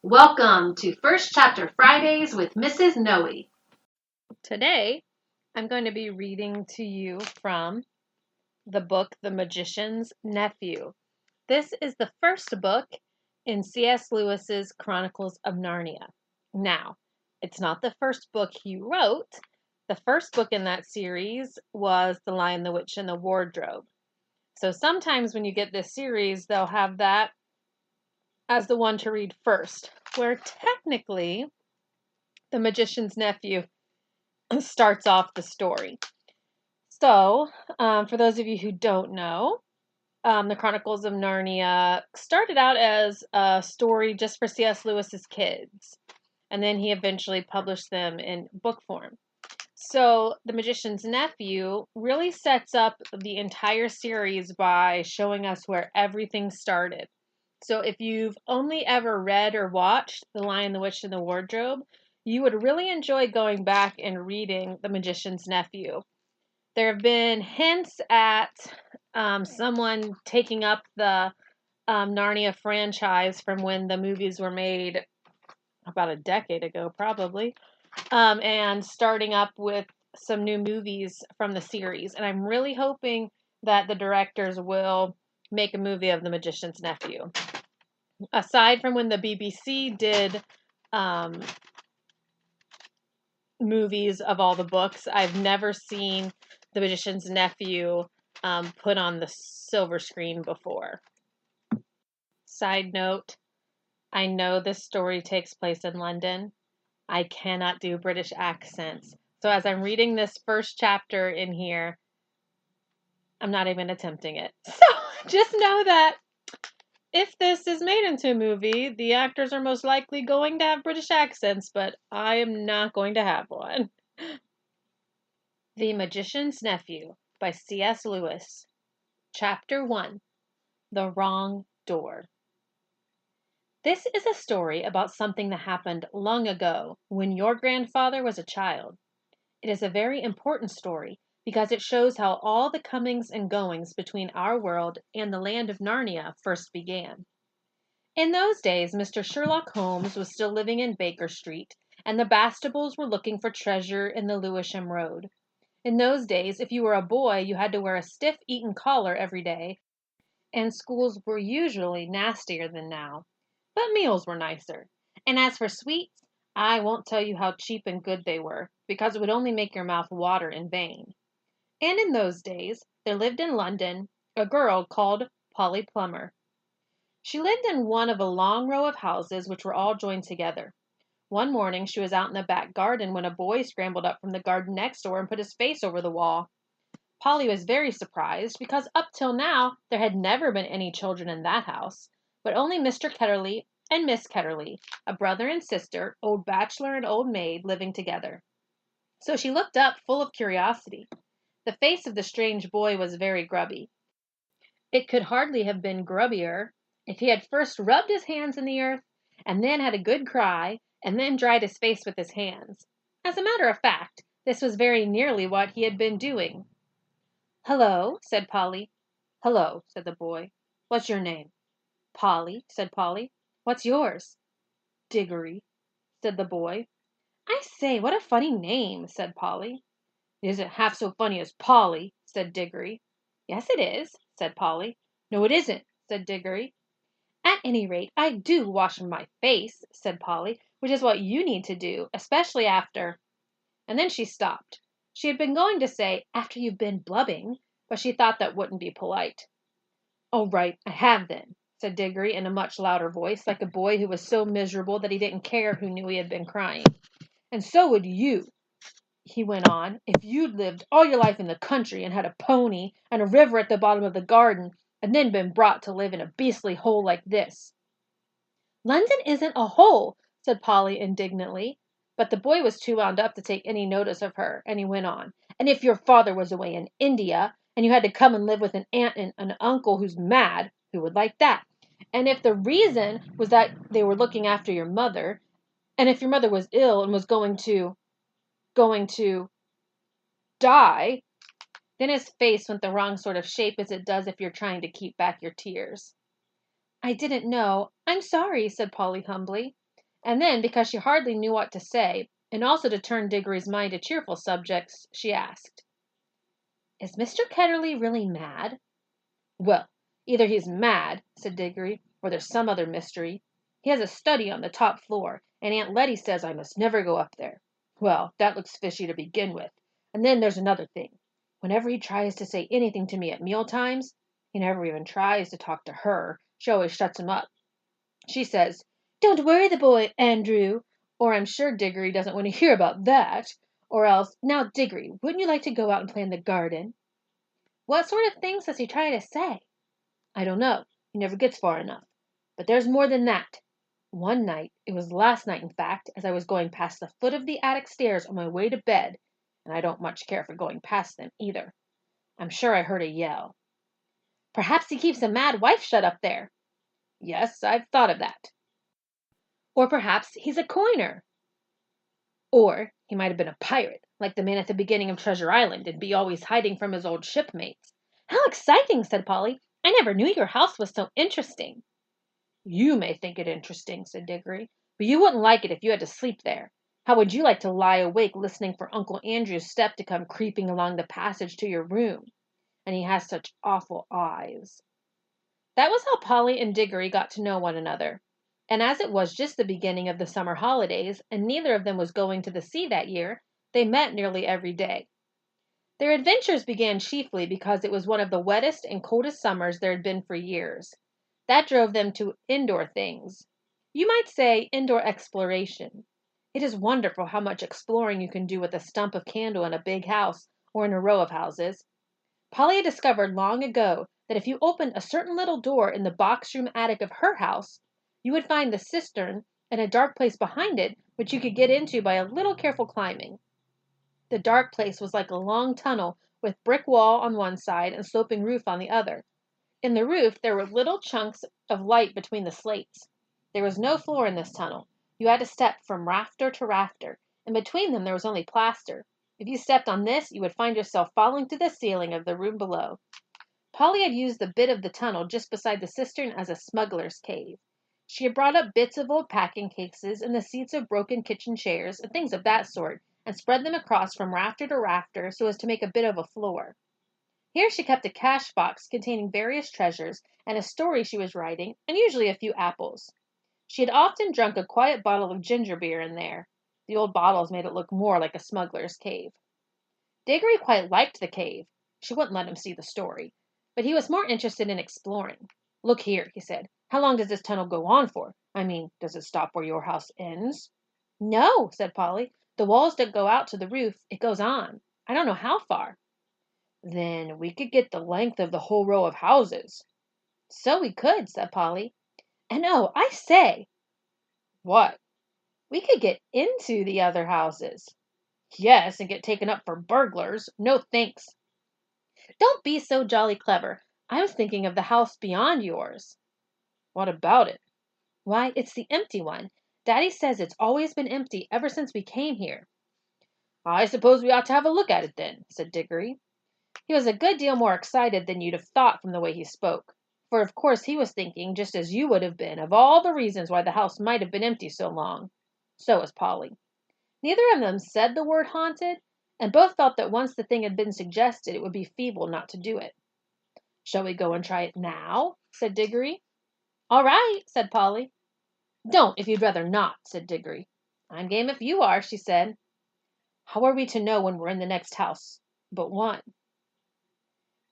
Welcome to First Chapter Fridays with Mrs. Noe. Today, I'm going to be reading to you from the book The Magician's Nephew. This is the first book in C.S. Lewis's Chronicles of Narnia. Now, it's not the first book he wrote. The first book in that series was The Lion, the Witch, and the Wardrobe. So sometimes when you get this series, they'll have that as the one to read first, where technically The Magician's Nephew starts off the story. So, for those of you who don't know, the Chronicles of Narnia started out as a story just for C.S. Lewis's kids, and then he eventually published them in book form. So, The Magician's Nephew really sets up the entire series by showing us where everything started. So, if you've only ever read or watched The Lion, the Witch, and the Wardrobe, you would really enjoy going back and reading The Magician's Nephew. There have been hints at someone taking up the Narnia franchise from when the movies were made about a decade ago, probably, and starting up with some new movies from the series. And I'm really hoping that the directors will make a movie of The Magician's Nephew. Aside from when the BBC did movies of all the books, I've never seen The Magician's Nephew put on the silver screen before. Side note, I know this story takes place in London. I cannot do British accents. So as I'm reading this first chapter in here, I'm not even attempting it. So just know that if this is made into a movie, the actors are most likely going to have British accents, but I am not going to have one. The Magician's Nephew by C.S. Lewis. Chapter 1. The Wrong Door. This is a story about something that happened long ago when your grandfather was a child. It is a very important story because it shows how all the comings and goings between our world and the land of Narnia first began. In those days, Mr. Sherlock Holmes was still living in Baker Street, and the Bastables were looking for treasure in the Lewisham Road. In those days, if you were a boy, you had to wear a stiff Eton collar every day, and schools were usually nastier than now. But meals were nicer. And as for sweets, I won't tell you how cheap and good they were, because it would only make your mouth water in vain. And in those days, there lived in London a girl called Polly Plummer. She lived in one of a long row of houses which were all joined together. One morning she was out in the back garden when a boy scrambled up from the garden next door and put his face over the wall. Polly was very surprised because up till now there had never been any children in that house, but only Mr. Ketterley and Miss Ketterley, a brother and sister, old bachelor and old maid, living together. So she looked up full of curiosity. The face of the strange boy was very grubby. It could hardly have been grubbier if he had first rubbed his hands in the earth, and then had a good cry, and then dried his face with his hands. As a matter of fact, this was very nearly what he had been doing. "Hello," said Polly. "Hello," said the boy. "What's your name?" "Polly," said Polly. "What's yours?" "Diggory," said the boy. "I say, what a funny name," said Polly. "It isn't half so funny as Polly," said Diggory. "Yes, it is," said Polly. "No, it isn't," said Diggory. "At any rate, I do wash my face," said Polly, "which is what you need to do, especially after—" And then she stopped. She had been going to say, "after you've been blubbing," but she thought that wouldn't be polite. "All right, I have then," said Diggory in a much louder voice, like a boy who was so miserable that he didn't care who knew he had been crying. "And so would you," he went on, "if you'd lived all your life in the country and had a pony and a river at the bottom of the garden, and then been brought to live in a beastly hole like this." "London isn't a hole," said Polly indignantly. But the boy was too wound up to take any notice of her, and he went on. "And if your father was away in India, and you had to come and live with an aunt and an uncle who's mad, who would like that? And if the reason was that they were looking after your mother, and if your mother was ill and was going to die," then his face went the wrong sort of shape, as it does if you're trying to keep back your tears. "I didn't know. I'm sorry," said Polly humbly. And then, because she hardly knew what to say, and also to turn Diggory's mind to cheerful subjects, she asked, "Is Mr. Ketterly really mad?" "Well, either he's mad," said Diggory, "or there's some other mystery. He has a study on the top floor, and Aunt Letty says I must never go up there. Well, that looks fishy to begin with. And then there's another thing. Whenever he tries to say anything to me at meal times, he never even tries to talk to her. She always shuts him up. She says, 'Don't worry the boy, Andrew,' or I'm sure Diggory doesn't want to hear about that, or else, 'Now, Diggory, wouldn't you like to go out and play in the garden?' What sort of things does he try to say? I don't know. He never gets far enough. But there's more than that. One night, it was last night in fact, as I was going past the foot of the attic stairs on my way to bed, and I don't much care for going past them either, I'm sure I heard a yell. 'Perhaps he keeps a mad wife shut up there.' Yes, I've thought of that. Or perhaps he's a coiner. Or he might have been a pirate, like the man at the beginning of Treasure Island, and be always hiding from his old shipmates." "How exciting," said Polly. "I never knew your house was so interesting." "You may think it interesting," said Diggory, "but you wouldn't like it if you had to sleep there. How would you like to lie awake listening for Uncle Andrew's step to come creeping along the passage to your room? And he has such awful eyes." That was how Polly and Diggory got to know one another. And as it was just the beginning of the summer holidays, and neither of them was going to the sea that year, they met nearly every day. Their adventures began chiefly because it was one of the wettest and coldest summers there had been for years. That drove them to indoor things. You might say indoor exploration. It is wonderful how much exploring you can do with a stump of candle in a big house or in a row of houses. Polly had discovered long ago that if you opened a certain little door in the box room attic of her house, you would find the cistern and a dark place behind it which you could get into by a little careful climbing. The dark place was like a long tunnel with brick wall on one side and sloping roof on the other. In the roof there were little chunks of light between the slates. There was no floor in this tunnel. You had to step from rafter to rafter, and between them there was only plaster. If you stepped on this, you would find yourself falling to the ceiling of the room below. Polly had used the bit of the tunnel just beside the cistern as a smuggler's cave. She had brought up bits of old packing cases and the seats of broken kitchen chairs and things of that sort, and spread them across from rafter to rafter so as to make a bit of a floor. Here she kept a cash box containing various treasures and a story she was writing, and usually a few apples. She had often drunk a quiet bottle of ginger beer in there. The old bottles made it look more like a smuggler's cave. Diggory quite liked the cave. She wouldn't let him see the story, but he was more interested in exploring. "Look here," he said. "How long does this tunnel go on for? I mean, does it stop where your house ends?" "No," said Polly. "The walls don't go out to the roof. It goes on. I don't know how far." "Then we could get the length of the whole row of houses." "So we could," said Polly. "And oh, I say!" "What?" "We could get into the other houses." "Yes, and get taken up for burglars. No thanks." "Don't be so jolly clever. I was thinking of the house beyond yours." "What about it?" "Why, it's the empty one. Daddy says it's always been empty ever since we came here." "I suppose we ought to have a look at it then," said Diggory. He was a good deal more excited than you'd have thought from the way he spoke, for of course he was thinking, just as you would have been, of all the reasons why the house might have been empty so long. So was Polly. Neither of them said the word haunted, and both felt that once the thing had been suggested it would be feeble not to do it. "Shall we go and try it now?" said Diggory. "All right," said Polly. "Don't, if you'd rather not," said Diggory. "I'm game if you are," she said. "How are we to know when we're in the next house but one?"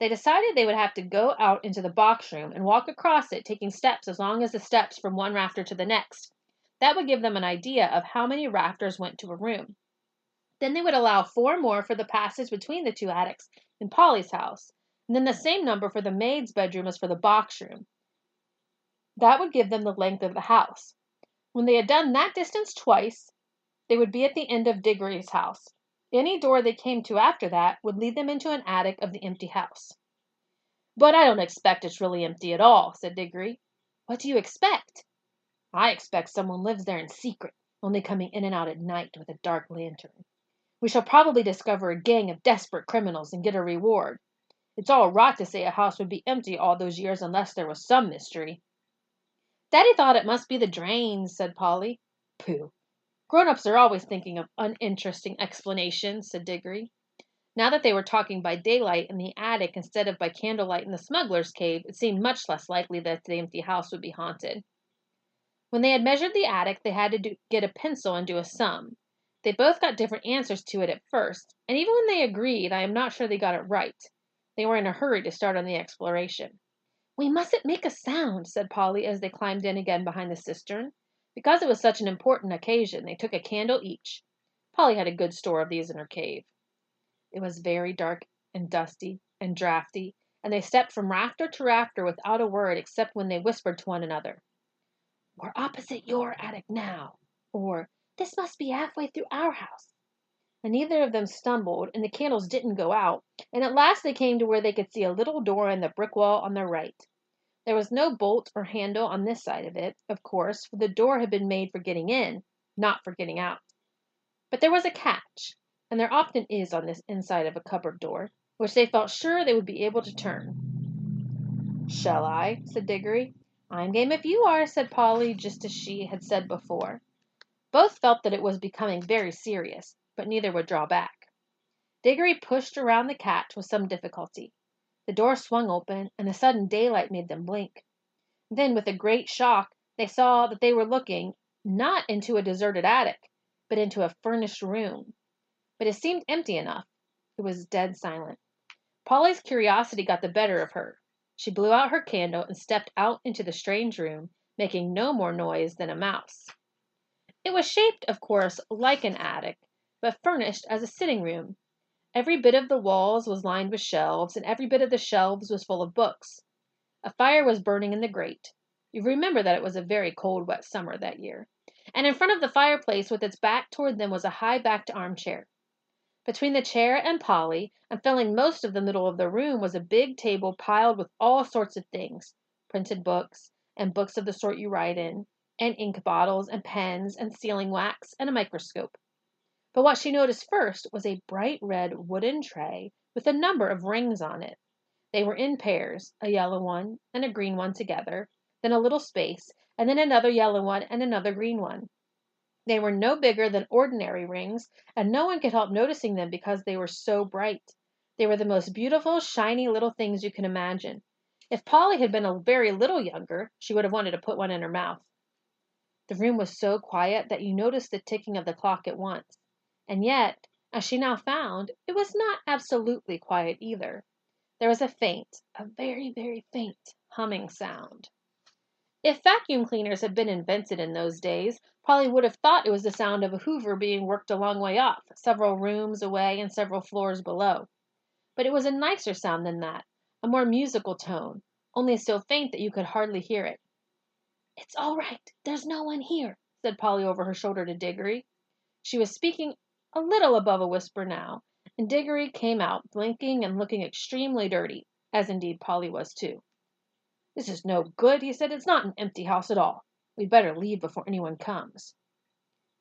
They decided they would have to go out into the box room and walk across it, taking steps as long as the steps from one rafter to the next. That would give them an idea of how many rafters went to a room. Then they would allow 4 more for the passage between the 2 attics in Polly's house, and then the same number for the maid's bedroom as for the box room. That would give them the length of the house. When they had done that distance twice, they would be at the end of Diggory's house. Any door they came to after that would lead them into an attic of the empty house. "But I don't expect it's really empty at all," said Diggory. "What do you expect?" "I expect someone lives there in secret, only coming in and out at night with a dark lantern. We shall probably discover a gang of desperate criminals and get a reward. It's all rot to say a house would be empty all those years unless there was some mystery." "Daddy thought it must be the drains," said Polly. Pooh! Grown-ups are always thinking of uninteresting explanations, said Diggory. Now that they were talking by daylight in the attic instead of by candlelight in the smuggler's cave, it seemed much less likely that the empty house would be haunted. When they had measured the attic, they had to get a pencil and do a sum. They both got different answers to it at first, and even when they agreed, I am not sure they got it right. They were in a hurry to start on the exploration. "We mustn't make a sound," said Polly as they climbed in again behind the cistern. Because it was such an important occasion, they took a candle each. Polly had a good store of these in her cave. It was very dark and dusty and draughty, and they stepped from rafter to rafter without a word except when they whispered to one another. "We're opposite your attic now," or "This must be halfway through our house." And neither of them stumbled, and the candles didn't go out, and at last they came to where they could see a little door in the brick wall on their right. There was no bolt or handle on this side of it, of course, for the door had been made for getting in, not for getting out. But there was a catch, and there often is on this inside of a cupboard door, which they felt sure they would be able to turn. "Shall I?" said Diggory. "I'm game if you are," said Polly, just as she had said before. Both felt that it was becoming very serious, but neither would draw back. Diggory pushed around the catch with some difficulty. The door swung open, and the sudden daylight made them blink. Then, with a great shock, they saw that they were looking, not into a deserted attic, but into a furnished room. But it seemed empty enough. It was dead silent. Polly's curiosity got the better of her. She blew out her candle and stepped out into the strange room, making no more noise than a mouse. It was shaped, of course, like an attic, but furnished as a sitting room. Every bit of the walls was lined with shelves, and every bit of the shelves was full of books. A fire was burning in the grate. You remember that it was a very cold, wet summer that year. And in front of the fireplace, with its back toward them, was a high-backed armchair. Between the chair and Polly, and filling most of the middle of the room, was a big table piled with all sorts of things, printed books, and books of the sort you write in, and ink bottles, and pens, and sealing wax, and a microscope. But what she noticed first was a bright red wooden tray with a number of rings on it. They were in pairs, a yellow one and a green one together, then a little space, and then another yellow one and another green one. They were no bigger than ordinary rings, and no one could help noticing them because they were so bright. They were the most beautiful, shiny little things you can imagine. If Polly had been a very little younger, she would have wanted to put one in her mouth. The room was so quiet that you noticed the ticking of the clock at once. And yet, as she now found, it was not absolutely quiet either. There was a very, very faint humming sound. If vacuum cleaners had been invented in those days, Polly would have thought it was the sound of a hoover being worked a long way off, several rooms away and several floors below. But it was a nicer sound than that, a more musical tone, only so faint that you could hardly hear it. "It's all right. There's no one here," said Polly over her shoulder to Diggory. She was speaking a little above a whisper now, and Diggory came out, blinking and looking extremely dirty, as indeed Polly was too. "This is no good," he said. "It's not an empty house at all. We'd better leave before anyone comes."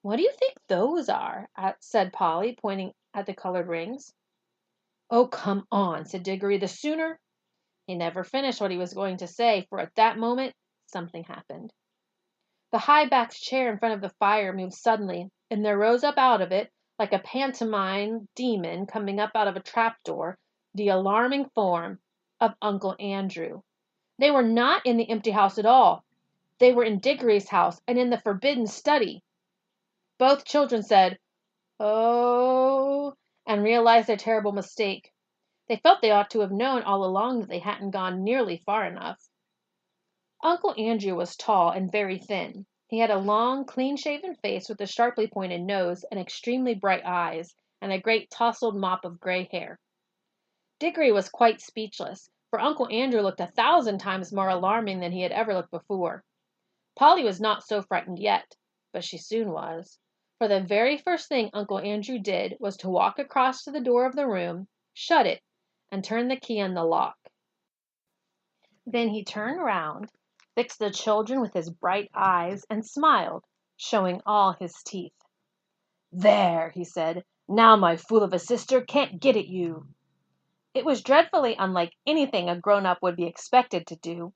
"What do you think those are?" said Polly, pointing at the colored rings. "Oh, come on," said Diggory. "The sooner—" He never finished what he was going to say, for at that moment something happened. The high-backed chair in front of the fire moved suddenly, and there rose up out of it, like a pantomime demon coming up out of a trapdoor, the alarming form of Uncle Andrew. They were not in the empty house at all. They were in Diggory's house, and in the forbidden study. Both children said, "Oh," and realized their terrible mistake. They felt they ought to have known all along that they hadn't gone nearly far enough. Uncle Andrew was tall and very thin. He had a long, clean-shaven face with a sharply pointed nose and extremely bright eyes, and a great tousled mop of gray hair. Diggory was quite speechless, for Uncle Andrew looked 1,000 times more alarming than he had ever looked before. Polly was not so frightened yet, but she soon was, for the very first thing Uncle Andrew did was to walk across to the door of the room, shut it, and turn the key in the lock. Then he turned round, fixed the children with his bright eyes, and smiled, showing all his teeth. "There," he said, "now my fool of a sister can't get at you." It was dreadfully unlike anything a grown-up would be expected to do.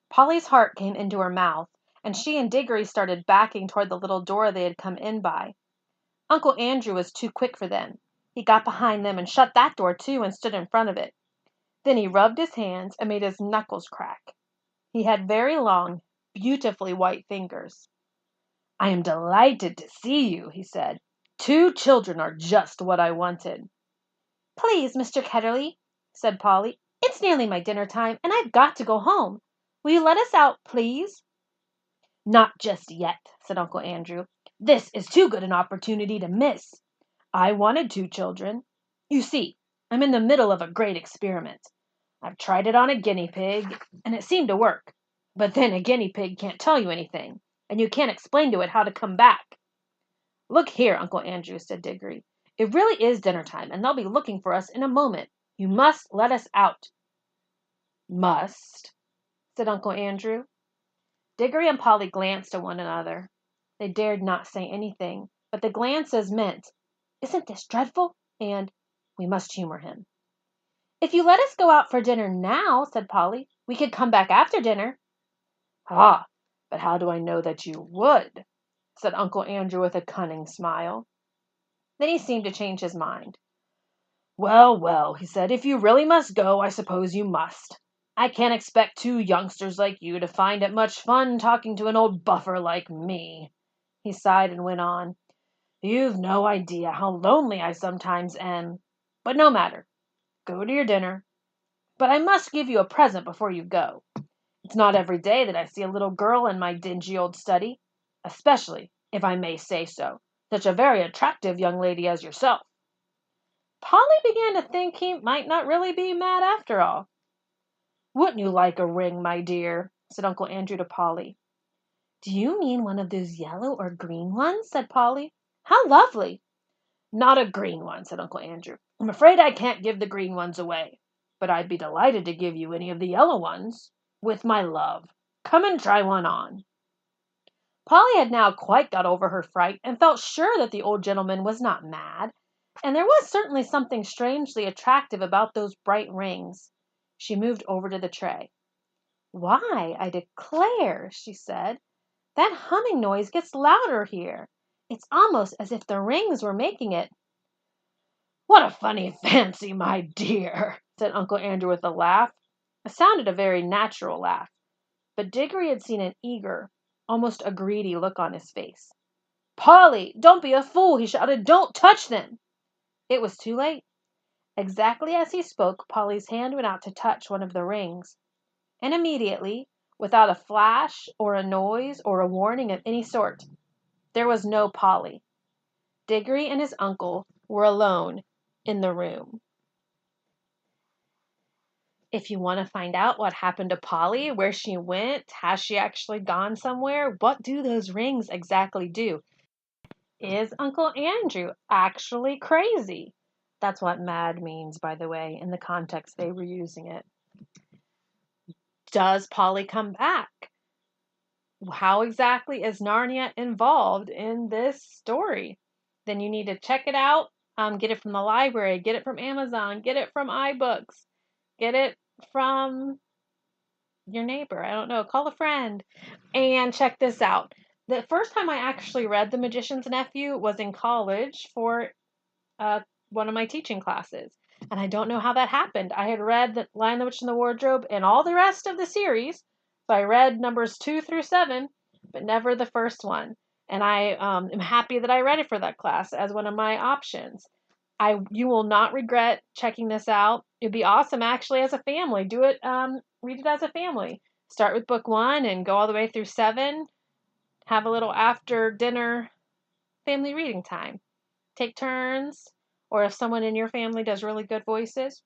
Polly's heart came into her mouth, and she and Diggory started backing toward the little door they had come in by. Uncle Andrew was too quick for them. He got behind them and shut that door too and stood in front of it. Then he rubbed his hands and made his knuckles crack. He had very long, beautifully white fingers. "I am delighted to see you," he said. "2 children are just what I wanted." "Please, Mr. Ketterly," said Polly, "it's nearly my dinner time, and I've got to go home. Will you let us out, please?" "Not just yet," said Uncle Andrew. "This is too good an opportunity to miss. I wanted 2 children. You see, I'm in the middle of a great experiment. I've tried it on a guinea pig, and it seemed to work. But then a guinea pig can't tell you anything, and you can't explain to it how to come back." "Look here, Uncle Andrew," said Diggory. "It really is dinner time, and they'll be looking for us in a moment. You must let us out." "Must?" said Uncle Andrew. Diggory and Polly glanced at one another. They dared not say anything, but the glances meant, "Isn't this dreadful?" and "We must humor him." "If you let us go out for dinner now," said Polly, "we could come back after dinner." "Ah, but how do I know that you would?" said Uncle Andrew with a cunning smile. Then he seemed to change his mind. "Well, well," he said, "if you really must go, I suppose you must. I can't expect 2 youngsters like you to find it much fun talking to an old buffer like me." He sighed and went on. "You've no idea how lonely I sometimes am. But no matter. Go to your dinner. But I must give you a present before you go. It's not every day that I see a little girl in my dingy old study, especially, if I may say so, such a very attractive young lady as yourself." Polly began to think he might not really be mad after all. "Wouldn't you like a ring, my dear?" said Uncle Andrew to Polly. "Do you mean one of those yellow or green ones?" said Polly. "How lovely!" "Not a green one," said Uncle Andrew. "I'm afraid I can't give the green ones away, but I'd be delighted to give you any of the yellow ones. With my love. Come and try one on." Polly had now quite got over her fright and felt sure that the old gentleman was not mad, and there was certainly something strangely attractive about those bright rings. She moved over to the tray. "Why, I declare," she said, "that humming noise gets louder here. It's almost as if the rings were making it." "What a funny fancy, my dear," said Uncle Andrew with a laugh. It sounded a very natural laugh, but Diggory had seen an eager, almost a greedy look on his face. "Polly, don't be a fool," he shouted. "Don't touch them." It was too late. Exactly as he spoke, Polly's hand went out to touch one of the rings, and immediately, without a flash or a noise or a warning of any sort, there was no Polly. Diggory and his uncle were alone in the room. If you want to find out what happened to Polly, where she went, has she actually gone somewhere, what do those rings exactly do? Is Uncle Andrew actually crazy? That's what mad means, by the way, in the context they were using it. Does Polly come back? How exactly is Narnia involved in this story? Then you need to check it out. Get it from the library, get it from Amazon, get it from iBooks, get it from your neighbor. I don't know, call a friend and check this out. The first time I actually read The Magician's Nephew was in college for one of my teaching classes. And I don't know how that happened. I had read The Lion, the Witch, and the Wardrobe and all the rest of the series. So I read numbers 2 through 7, but never the first one. And I am happy that I read it for that class as one of my options. You will not regret checking this out. It'd be awesome actually as a family. Do it, read it as a family. Start with book 1 and go all the way through 7. Have a little after dinner family reading time. Take turns, or if someone in your family does really good voices,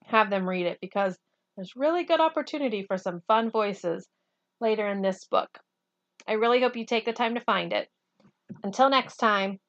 have them read it because there's really good opportunity for some fun voices later in this book. I really hope you take the time to find it. Until next time.